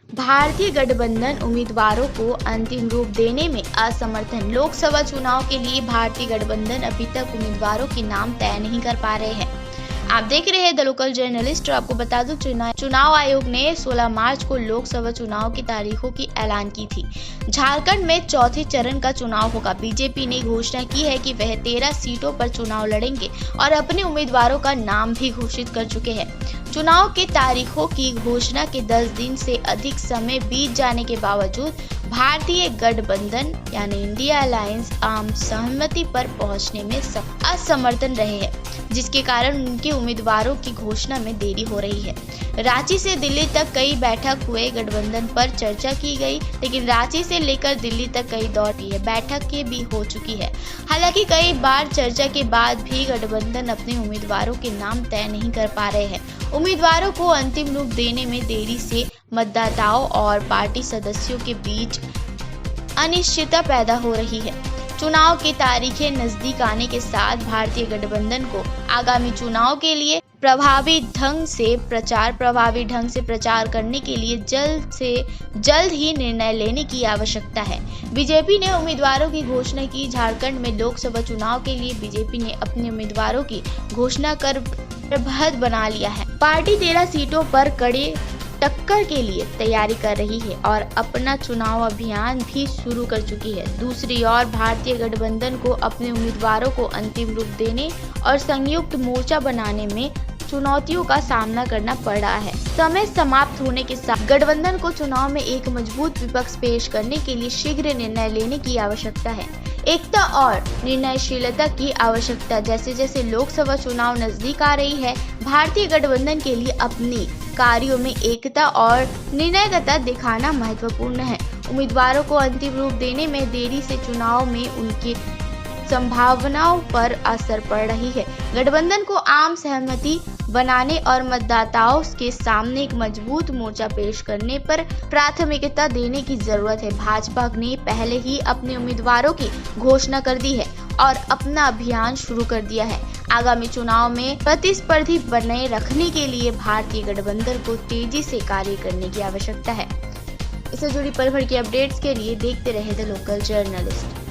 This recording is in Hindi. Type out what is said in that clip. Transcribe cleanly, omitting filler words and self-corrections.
भारतीय गठबंधन उम्मीदवारों को अंतिम रूप देने में असमर्थन। लोकसभा चुनाव के लिए भारतीय गठबंधन अभी तक उम्मीदवारों के नाम तय नहीं कर पा रहे हैं। आप देख रहे हैं द लोकल जर्नलिस्ट। आपको बता दूं, चुनाव आयोग ने 16 मार्च को लोकसभा चुनाव की तारीखों की ऐलान की थी। झारखंड में चौथे चरण का चुनाव होगा। बीजेपी ने घोषणा की है कि वह 13 सीटों पर चुनाव लड़ेंगे और अपने उम्मीदवारों का नाम भी घोषित कर चुके हैं। चुनाव की तारीखों की घोषणा के 10 दिन से अधिक समय बीत जाने के बावजूद भारतीय गठबंधन यानी इंडिया अलायंस आम सहमति पर पहुंचने में असमर्थन रहे हैं, जिसके कारण उनके उम्मीदवारों की घोषणा में देरी हो रही है। रांची से दिल्ली तक कई बैठक हुए, गठबंधन पर चर्चा की गई, लेकिन रांची से लेकर दिल्ली तक कई दौर की है, बैठकें भी हो चुकी है। हालांकि कई बार चर्चा के बाद भी गठबंधन अपने उम्मीदवारों के नाम तय नहीं कर पा रहे हैं। उम्मीदवारों को अंतिम रूप देने में देरी से मतदाताओं और पार्टी सदस्यों के बीच अनिश्चितता पैदा हो रही है। चुनाव की तारीखें नजदीक आने के साथ भारतीय गठबंधन को आगामी चुनाव के लिए प्रभावी ढंग से प्रचार करने के लिए जल्द से जल्द ही निर्णय लेने की आवश्यकता है। बीजेपी ने उम्मीदवारों की घोषणा की। झारखंड में लोकसभा चुनाव के लिए बीजेपी ने अपने उम्मीदवारों की घोषणा कर प्रबंध बना लिया है। पार्टी 13 सीटों पर कड़े टक्कर के लिए तैयारी कर रही है और अपना चुनाव अभियान भी शुरू कर चुकी है। दूसरी ओर भारतीय गठबंधन को अपने उम्मीदवारों को अंतिम रूप देने और संयुक्त मोर्चा बनाने में चुनौतियों का सामना करना पड़ रहा है। समय समाप्त होने के साथ गठबंधन को चुनाव में एक मजबूत विपक्ष पेश करने के लिए शीघ्र निर्णय लेने की आवश्यकता है। एकता और निर्णयशीलता की आवश्यकता। जैसे जैसे लोकसभा चुनाव नजदीक आ रही है, भारतीय गठबंधन के लिए अपनी कार्यों में एकता और निर्णायकता दिखाना महत्वपूर्ण है। उम्मीदवारों को अंतिम रूप देने में देरी से चुनाव में उनकी संभावनाओं पर असर पड़ रही है। गठबंधन को आम सहमति बनाने और मतदाताओं के सामने एक मजबूत मोर्चा पेश करने पर प्राथमिकता देने की जरूरत है। भाजपा ने पहले ही अपने उम्मीदवारों की घोषणा कर दी है और अपना अभियान शुरू कर दिया है। आगामी चुनाव में प्रतिस्पर्धी बनाए रखने के लिए भारतीय गठबंधन को तेजी से कार्य करने की आवश्यकता है। इससे जुड़ी पल भर की अपडेट्स के लिए देखते रहे द लोकल जर्नलिस्ट।